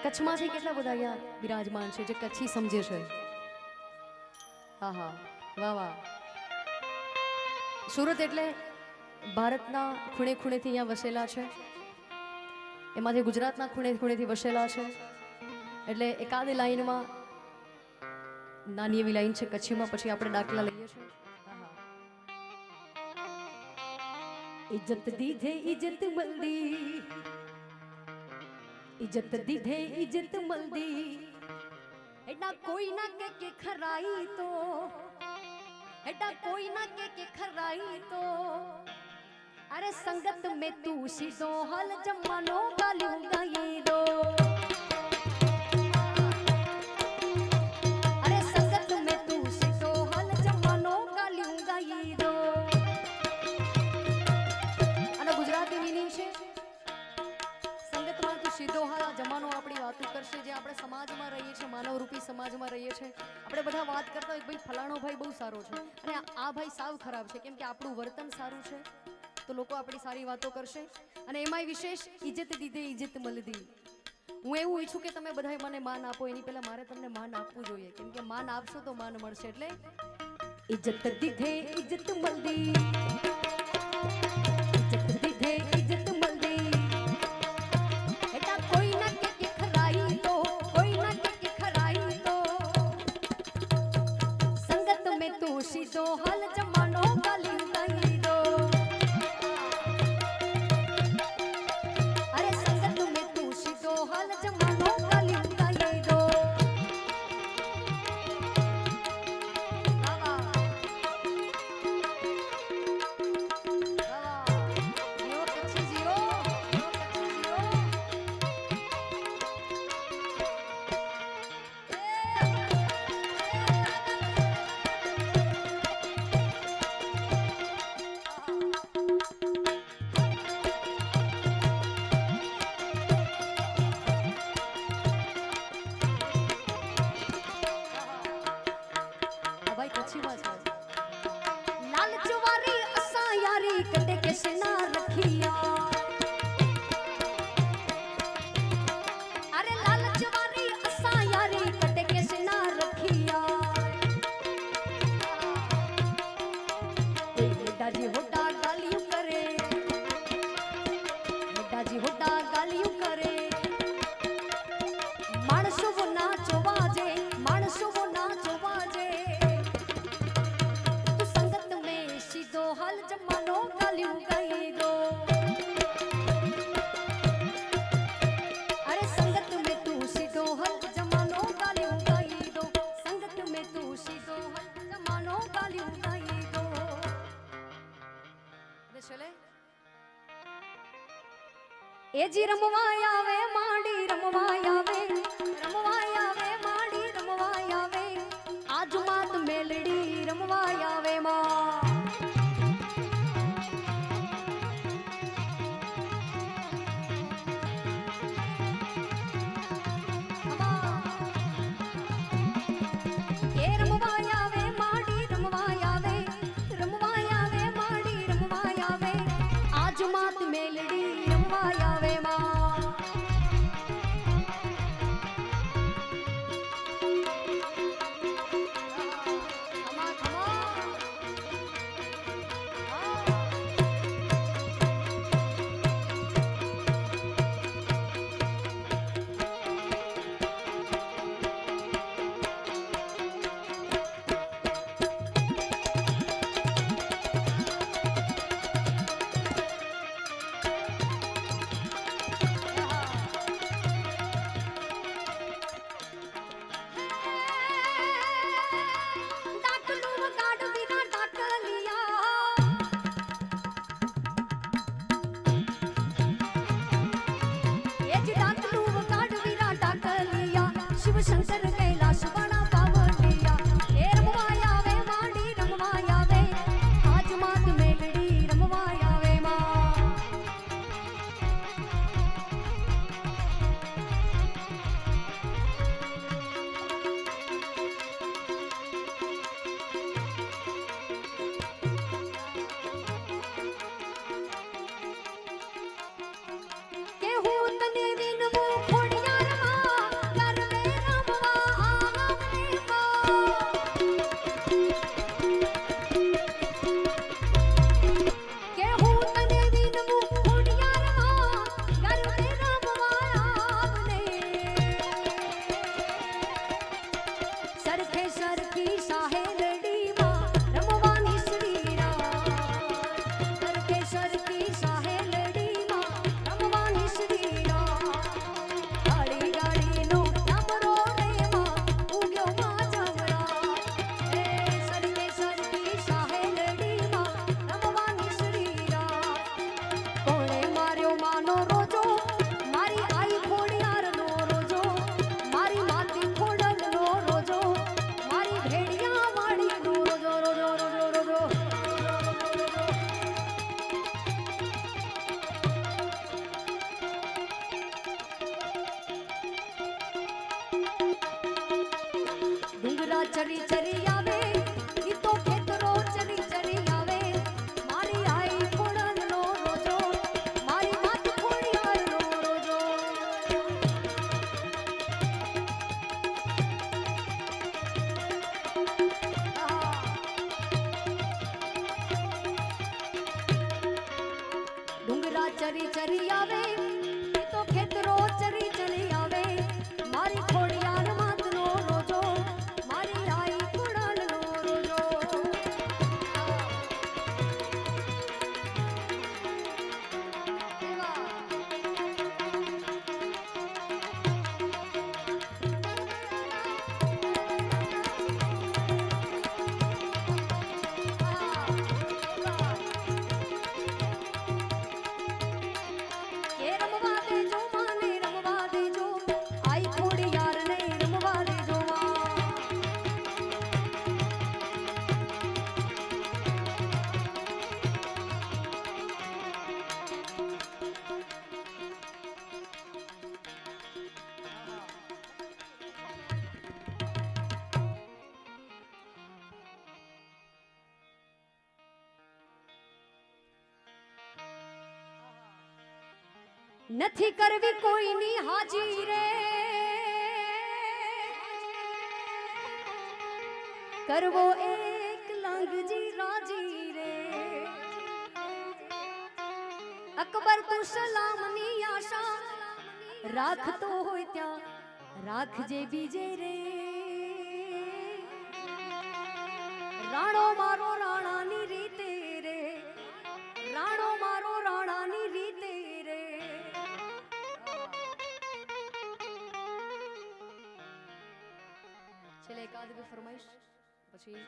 કચ્છમાંથી કેટલા બધા અહીંયા બિરાજમાન છે જે કચ્છી સમજે છે. હા હા, વાહ વાહ. સુરત એટલે ભારતના ખૂણે ખૂણેથી અહીંયા વસેલા છે, એમાંથી ગુજરાતના ખૂણે ખૂણેથી વસેલા છે. એટલે એકાદ લાઈનમાં નાની એવી લાઈન છે કચ્છીમાં, પછી આપણે દાખલા લઈએ છીએ. ઇજ્જત દીધે ઇજ્જત મલદી, ઇજ્જત દીધે ઇજ્જત મલદી, એડા કોઈ ના કે ખરાઈ તો, એડા કોઈ ના કે ખરાઈ તો, અરે સંગત में तू સીધો હાલ જમાનો ગાલ્યું ગાઈ દો. અરે સંગત में तू સીધો હાલ જમાનો ગાલ્યું ગાઈ દો. અને ગુજરાતી મીનિંગ છે સંગતમાં તું સીધો હાલ જમાનો આપણી વાતો કરશે. જે આપણે સમાજમાં રહીએ છીએ, માનવ રૂપી સમાજમાં રહીએ છીએ, આપણે બધા વાત કરતા હોય ભાઈ ફલાણો ભાઈ બહુ સારો છે અને આ ભાઈ સાવ ખરાબ છે, કેમ કે આપણું વર્તન સારું છે તો લોકો આપણી સારી વાતો કરશે. અને એમાંય વિશેષ ઇજ્જત દીધે ઇજ્જત મલદી. હું એવું ઈચ્છું કે તમે બધા મને માન આપો, એની પહેલા મારે તમને માન આપવું જોઈએ, કેમ કે માન આપશો તો માન મળશે. એટલે ઇજ્જત દીધે ઇજ્જત મલદી, ઇજ્જત દીધે ઇજ્જત મલદી, એટા કોઈ ના કે ખરાઈ તો, કોઈ ના કે ખરાઈ તો, સંગત में तू સીધો હાલ જમાનો ગાલી ગાઈ દો. लाल चुवारी असा यारी कटे के सिना रखिया, अरे लाल चुवारी असा यारी कटे के सिना रखिया. बेटा जी होटा गालियों करे, बेटा जी होटा गालियों करे, मानसो वो नाचो बाजे, मानसो वो नाचो बाजे, हाल जमानो गालियों गाई दो. अरे संगत में तू सीधो हाल जमानो गालियों गाई दो, संगत में तू सीधो हाल जमानो गालियों गाई दो. अरे चले ए जी रमवाया वे माड़ी रमवाया वे, रमवाया वे माड़ी रमवाया वे, आज मात मेलड़ी रमवाया वे मां. शंकर कैलाश बना पावटिया, ए रमवाया वे माड़ी रमवाया वे, आज मात मेलड़ी रमवाया वे मां. के हूँ तने विनमू खोड़ियार मां, ડુંગરા ચડી ચડી આવે ઈ તો ખેતરો ચડી ચડી આવે મારી આઈ ખોડલનો રોજો મારી માત ખોડિયારનો રોજો ડુંગરા ચરી ચરી આવે ઈ તો ખેતરો ચરી ચરી આવે મારી ખોડિયાર માતનો રોજો મારી આઈ ખોડલનો રોજો એ રમવા દેજો માને રમવા દેજો આઈ ખોડિયારને રમવા દેજો નથી કરવી કોઈની હાજી રે કરવો એક લાંગજી રાજી રે અકબર તું સલામની આશા રાખતો હોય ત્યાં રાખજે બીજે રે રાણો મારો રાણાની રીતે રે રાણો મારો રાણાની રીતે રે છેલ્લે એકાદ બે ફરમાઈશ પછી